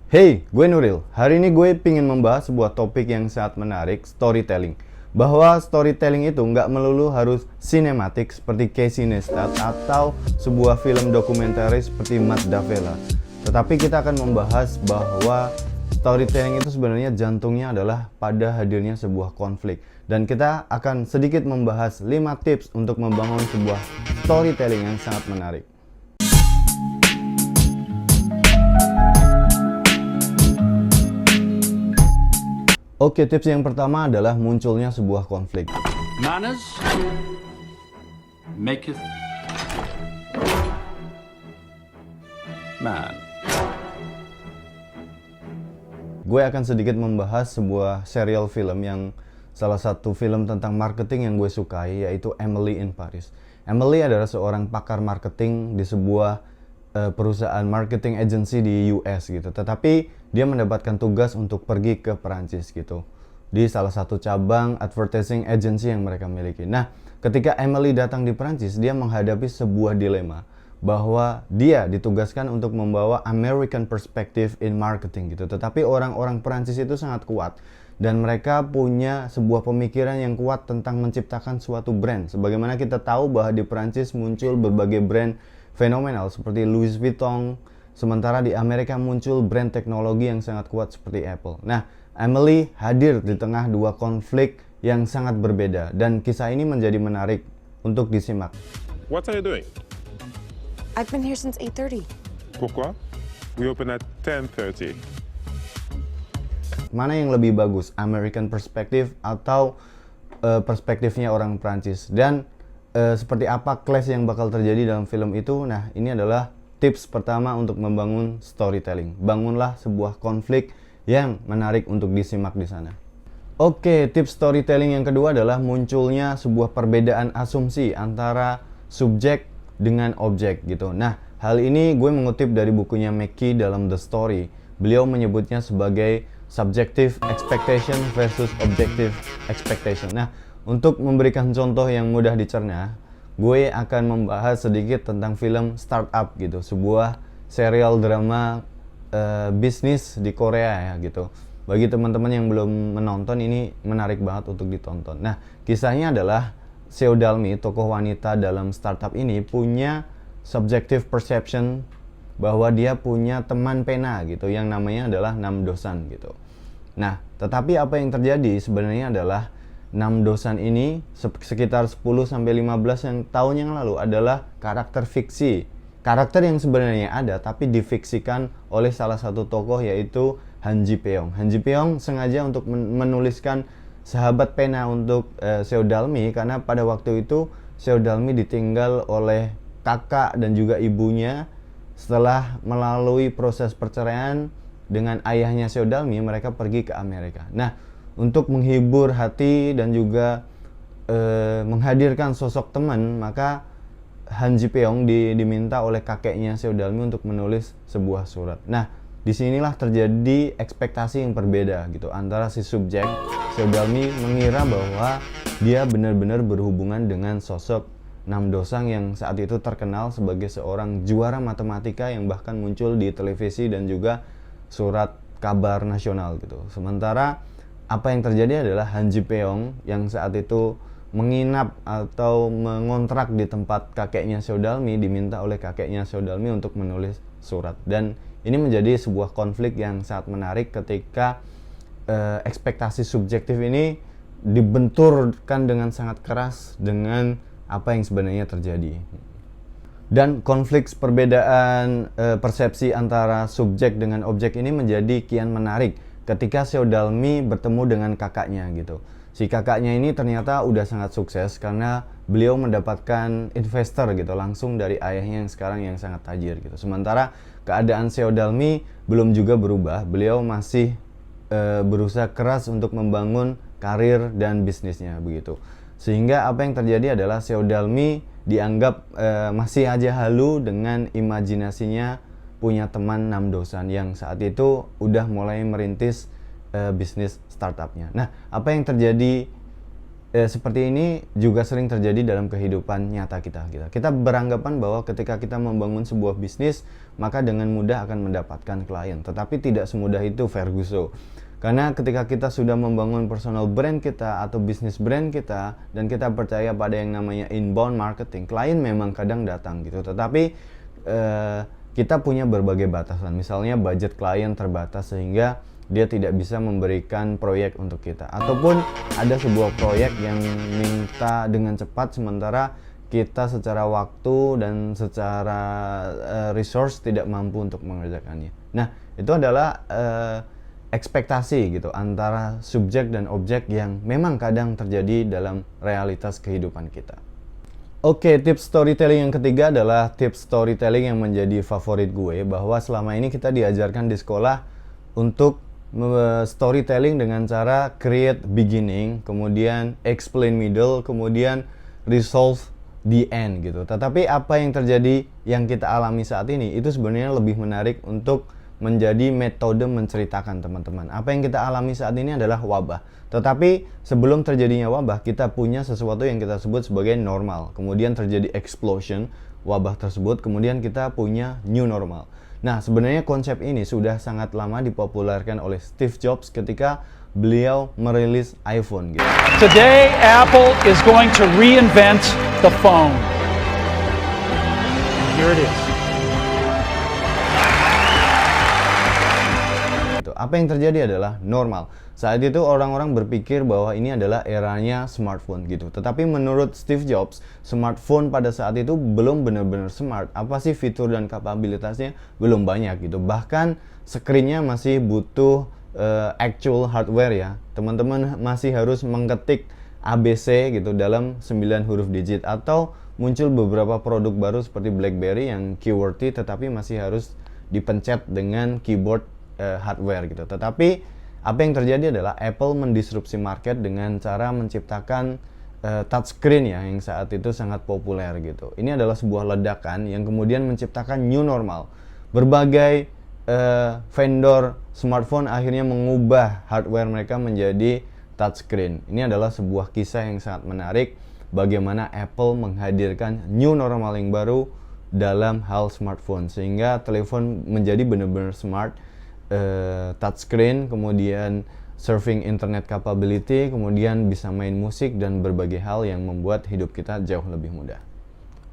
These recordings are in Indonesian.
Hey, gue Nuril. Hari ini gue pingin membahas sebuah topik yang sangat menarik, storytelling. Bahwa storytelling itu nggak melulu harus sinematik seperti Casey Neistat atau sebuah film dokumentaris seperti Matt Davella. Tetapi kita akan membahas bahwa storytelling itu sebenarnya jantungnya adalah pada hadirnya sebuah konflik. Dan kita akan sedikit membahas 5 tips untuk membangun sebuah storytelling yang sangat menarik. Oke, tips yang pertama adalah munculnya sebuah konflik. Manners maketh man. Gue akan sedikit membahas sebuah serial film yang salah satu film tentang marketing yang gue sukai, yaitu Emily in Paris. Emily adalah seorang pakar marketing di sebuah perusahaan marketing agency di US gitu. Tetapi dia mendapatkan tugas untuk pergi ke Perancis gitu, di salah satu cabang advertising agency yang mereka miliki. Nah, ketika Emily datang di Perancis, dia menghadapi sebuah dilema bahwa dia ditugaskan untuk membawa American perspective in marketing gitu. Tetapi orang-orang Perancis itu sangat kuat dan mereka punya sebuah pemikiran yang kuat tentang menciptakan suatu brand. Sebagaimana kita tahu bahwa di Perancis muncul berbagai brand fenomenal seperti Louis Vuitton, sementara di Amerika muncul brand teknologi yang sangat kuat seperti Apple. Nah, Emily hadir di tengah dua konflik yang sangat berbeda dan kisah ini menjadi menarik untuk disimak. What are you doing? I've been here since 8:30. Pourquoi? We open at 10:30. Mana yang lebih bagus, American perspective atau perspektifnya orang Prancis? Dan seperti apa clash yang bakal terjadi dalam film itu? Nah, ini adalah tips pertama untuk membangun storytelling. Bangunlah sebuah konflik yang menarik untuk disimak di sana. Oke, tips storytelling yang kedua adalah munculnya sebuah perbedaan asumsi antara subjek dengan objek gitu. Nah, hal ini gue mengutip dari bukunya McKee dalam The Story. Beliau menyebutnya sebagai subjective expectation versus objective expectation. Nah, untuk memberikan contoh yang mudah dicerna, gue akan membahas sedikit tentang film Startup gitu, sebuah serial drama bisnis di Korea ya gitu. Bagi teman-teman yang belum menonton, ini menarik banget untuk ditonton. Nah, kisahnya adalah Seo Dalmi, tokoh wanita dalam Startup ini, punya subjective perception bahwa dia punya teman pena gitu yang namanya adalah Nam Dosan gitu. Nah, tetapi apa yang terjadi sebenarnya adalah Nam Dosan ini sekitar 10-15 tahun yang lalu adalah karakter fiksi. Karakter yang sebenarnya ada tapi difiksikan oleh salah satu tokoh, yaitu Han Ji Pyeong. Han Ji Pyeong sengaja untuk menuliskan sahabat pena untuk Seo Dalmi karena pada waktu itu Seo Dalmi ditinggal oleh kakak dan juga ibunya setelah melalui proses perceraian dengan ayahnya Seo Dalmi. Mereka pergi ke Amerika. Nah, untuk menghibur hati dan juga menghadirkan sosok teman, maka Han Ji Pyeong diminta oleh kakeknya Seo Dalmi untuk menulis sebuah surat. Nah, disinilah terjadi ekspektasi yang berbeda gitu antara si subjek. Seo Dalmi mengira bahwa dia benar-benar berhubungan dengan sosok Nam Dosang yang saat itu terkenal sebagai seorang juara matematika yang bahkan muncul di televisi dan juga surat kabar nasional gitu. Sementara apa yang terjadi adalah Han Ji Pyeong yang saat itu menginap atau mengontrak di tempat kakeknya Seo Dalmi diminta oleh kakeknya Seo Dalmi untuk menulis surat. Dan ini menjadi sebuah konflik yang sangat menarik ketika ekspektasi subjektif ini dibenturkan dengan sangat keras dengan apa yang sebenarnya terjadi. Dan konflik perbedaan persepsi antara subjek dengan objek ini menjadi kian menarik ketika Seo Dalmi bertemu dengan kakaknya gitu. Si kakaknya ini ternyata udah sangat sukses karena beliau mendapatkan investor gitu langsung dari ayahnya yang sekarang yang sangat tajir gitu. Sementara keadaan Seo Dalmi belum juga berubah. Beliau masih berusaha keras untuk membangun karir dan bisnisnya begitu. Sehingga apa yang terjadi adalah Seo Dalmi dianggap masih aja halu dengan imajinasinya punya teman Nam Dosan yang saat itu udah mulai merintis bisnis startupnya. Nah, apa yang terjadi seperti ini juga sering terjadi dalam kehidupan nyata kita. Kita beranggapan bahwa ketika kita membangun sebuah bisnis, maka dengan mudah akan mendapatkan klien. Tetapi tidak semudah itu, Ferguson. Karena ketika kita sudah membangun personal brand kita atau bisnis brand kita, dan kita percaya pada yang namanya inbound marketing, klien memang kadang datang gitu. Tetapi kita punya berbagai batasan. Misalnya budget klien terbatas sehingga dia tidak bisa memberikan proyek untuk kita, ataupun ada sebuah proyek yang minta dengan cepat sementara kita secara waktu dan secara resource tidak mampu untuk mengerjakannya. Nah, itu adalah ekspektasi gitu antara subjek dan objek yang memang kadang terjadi dalam realitas kehidupan kita. Oke, tips storytelling yang ketiga adalah tips storytelling yang menjadi favorit gue, bahwa selama ini kita diajarkan di sekolah untuk storytelling dengan cara create beginning, kemudian explain middle, kemudian resolve the end gitu. Tetapi apa yang terjadi yang kita alami saat ini itu sebenarnya lebih menarik untuk menjadi metode menceritakan, teman-teman. Apa yang kita alami saat ini adalah wabah. Tetapi sebelum terjadinya wabah, kita punya sesuatu yang kita sebut sebagai normal. Kemudian terjadi explosion wabah tersebut, kemudian kita punya new normal. Nah, sebenarnya konsep ini sudah sangat lama dipopulerkan oleh Steve Jobs ketika beliau merilis iPhone gitu. Today, Apple is going to reinvent the phone. And here it is. Apa yang terjadi adalah normal. Saat itu orang-orang berpikir bahwa ini adalah eranya smartphone gitu. Tetapi menurut Steve Jobs, smartphone pada saat itu belum benar-benar smart. Apa sih fitur dan kapabilitasnya? Belum banyak gitu. Bahkan screen-nya masih butuh actual hardware ya. Teman-teman masih harus mengetik ABC gitu dalam 9 huruf digit, atau muncul beberapa produk baru seperti BlackBerry yang QWERTY tetapi masih harus dipencet dengan keyboard hardware gitu. Tetapi apa yang terjadi adalah Apple mendisrupsi market dengan cara menciptakan touchscreen ya, yang saat itu sangat populer gitu. Ini adalah sebuah ledakan yang kemudian menciptakan new normal. Berbagai vendor smartphone akhirnya mengubah hardware mereka menjadi touchscreen. Ini adalah sebuah kisah yang sangat menarik bagaimana Apple menghadirkan new normal yang baru dalam hal smartphone, sehingga telepon menjadi benar-benar smart. Touchscreen, kemudian surfing internet capability, kemudian bisa main musik dan berbagai hal yang membuat hidup kita jauh lebih mudah.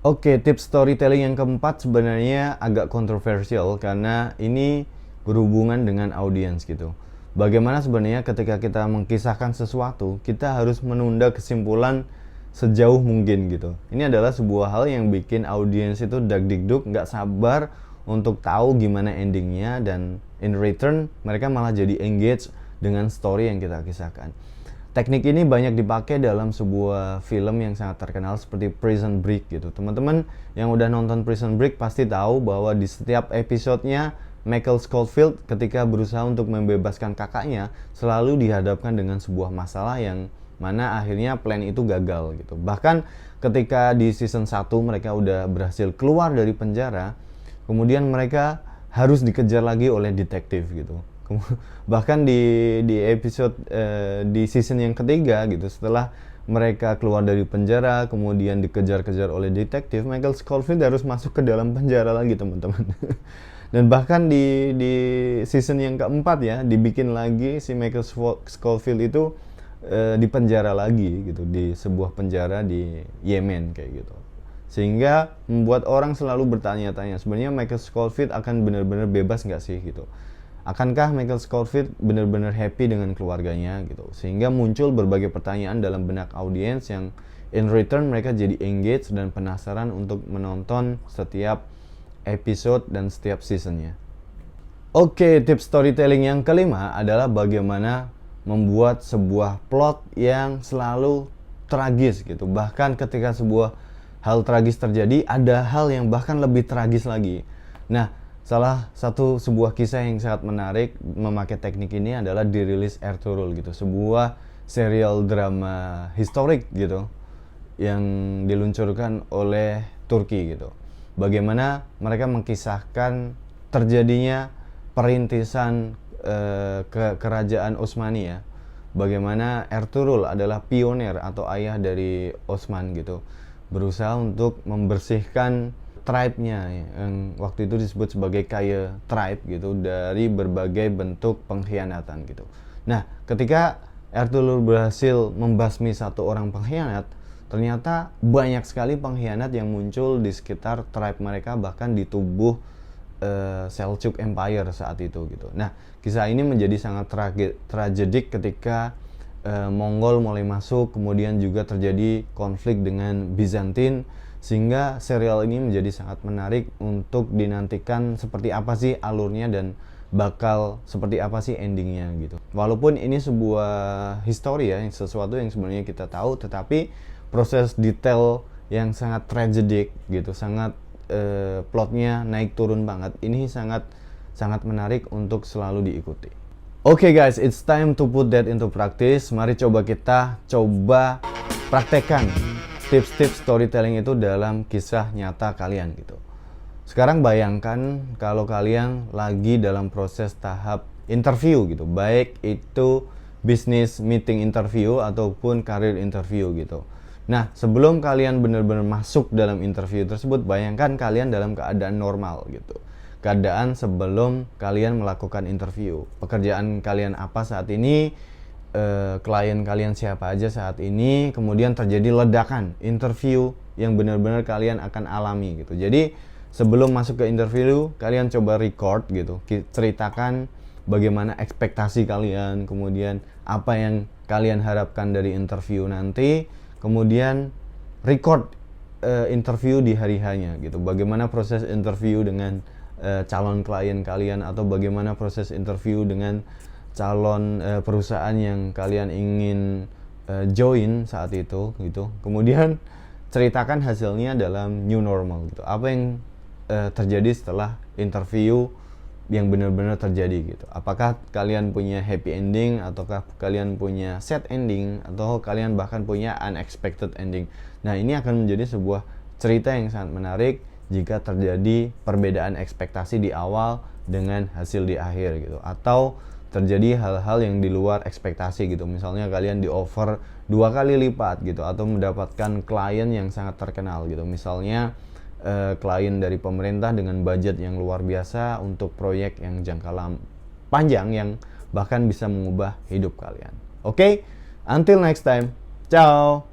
Oke, tips storytelling yang keempat sebenarnya agak kontroversial karena ini berhubungan dengan audiens gitu. Bagaimana sebenarnya ketika kita mengkisahkan sesuatu, kita harus menunda kesimpulan sejauh mungkin gitu. Ini adalah sebuah hal yang bikin audiens itu dag-digdug, nggak sabar untuk tahu gimana endingnya, dan in return mereka malah jadi engage dengan story yang kita kisahkan. Teknik ini banyak dipakai dalam sebuah film yang sangat terkenal seperti Prison Break gitu. Teman-teman yang udah nonton Prison Break pasti tahu bahwa di setiap episodenya Michael Scofield ketika berusaha untuk membebaskan kakaknya selalu dihadapkan dengan sebuah masalah yang mana akhirnya plan itu gagal gitu. Bahkan ketika di season 1 mereka udah berhasil keluar dari penjara, kemudian mereka harus dikejar lagi oleh detektif gitu. Bahkan di episode di season yang ketiga gitu, setelah mereka keluar dari penjara kemudian dikejar-kejar oleh detektif, Michael Scofield harus masuk ke dalam penjara lagi, teman-teman. Dan bahkan di season yang keempat ya, dibikin lagi si Michael Scofield itu di penjara lagi gitu, di sebuah penjara di Yemen kayak gitu. Sehingga membuat orang selalu bertanya-tanya, sebenarnya Michael Scofield akan benar-benar bebas nggak sih gitu? Akankah Michael Scofield benar-benar happy dengan keluarganya gitu? Sehingga muncul berbagai pertanyaan dalam benak audiens yang in return mereka jadi engage dan penasaran untuk menonton setiap episode dan setiap seasonnya. Oke, tips storytelling yang kelima adalah bagaimana membuat sebuah plot yang selalu tragis gitu. Bahkan ketika sebuah hal tragis terjadi, ada hal yang bahkan lebih tragis lagi. Nah, salah satu sebuah kisah yang sangat menarik memakai teknik ini adalah dirilis Ertuğrul gitu, sebuah serial drama historik gitu yang diluncurkan oleh Turki gitu. Bagaimana mereka mengkisahkan terjadinya perintisan kerajaan Utsmani ya. bagaimana Ertuğrul adalah pionir atau ayah dari Osman gitu, berusaha untuk membersihkan tribe-nya yang waktu itu disebut sebagai Kaya tribe gitu dari berbagai bentuk pengkhianatan gitu. Nah, ketika Ertuğrul berhasil membasmi satu orang pengkhianat, ternyata banyak sekali pengkhianat yang muncul di sekitar tribe mereka, bahkan di tubuh Seljuk Empire saat itu gitu. Nah, kisah ini menjadi sangat tragedik ketika Mongol mulai masuk, kemudian juga terjadi konflik dengan Bizantin, sehingga serial ini menjadi sangat menarik untuk dinantikan seperti apa sih alurnya dan bakal seperti apa sih endingnya gitu. Walaupun ini sebuah histori ya, sesuatu yang sebenarnya kita tahu, tetapi proses detail yang sangat tragedik gitu, sangat plotnya naik turun banget. Ini sangat menarik untuk selalu diikuti. Oke guys, it's time to put that into practice. Mari kita coba praktekkan tips-tips storytelling itu dalam kisah nyata kalian gitu. Sekarang bayangkan kalau kalian lagi dalam proses tahap interview gitu, baik itu business meeting interview ataupun career interview gitu. Nah, sebelum kalian benar-benar masuk dalam interview tersebut, bayangkan kalian dalam keadaan normal gitu. Keadaan sebelum kalian melakukan interview. Pekerjaan kalian apa saat ini, klien kalian siapa aja saat ini, kemudian terjadi ledakan interview yang benar-benar kalian akan alami gitu. Jadi, sebelum masuk ke interview, kalian coba record gitu. Ceritakan bagaimana ekspektasi kalian, kemudian apa yang kalian harapkan dari interview nanti. Kemudian record interview di hari hanya gitu. Bagaimana proses interview dengan calon klien kalian, atau bagaimana proses interview dengan calon perusahaan yang kalian ingin join saat itu gitu. Kemudian ceritakan hasilnya dalam new normal gitu. Apa yang terjadi setelah interview yang benar-benar terjadi gitu. Apakah kalian punya happy ending, ataukah kalian punya sad ending, atau kalian bahkan punya unexpected ending. Nah, ini akan menjadi sebuah cerita yang sangat menarik jika terjadi perbedaan ekspektasi di awal dengan hasil di akhir gitu, atau terjadi hal-hal yang di luar ekspektasi gitu. Misalnya kalian di offer 2 kali lipat gitu, atau mendapatkan klien yang sangat terkenal gitu. Misalnya klien dari pemerintah dengan budget yang luar biasa untuk proyek yang jangka panjang yang bahkan bisa mengubah hidup kalian. Oke, until next time. Ciao.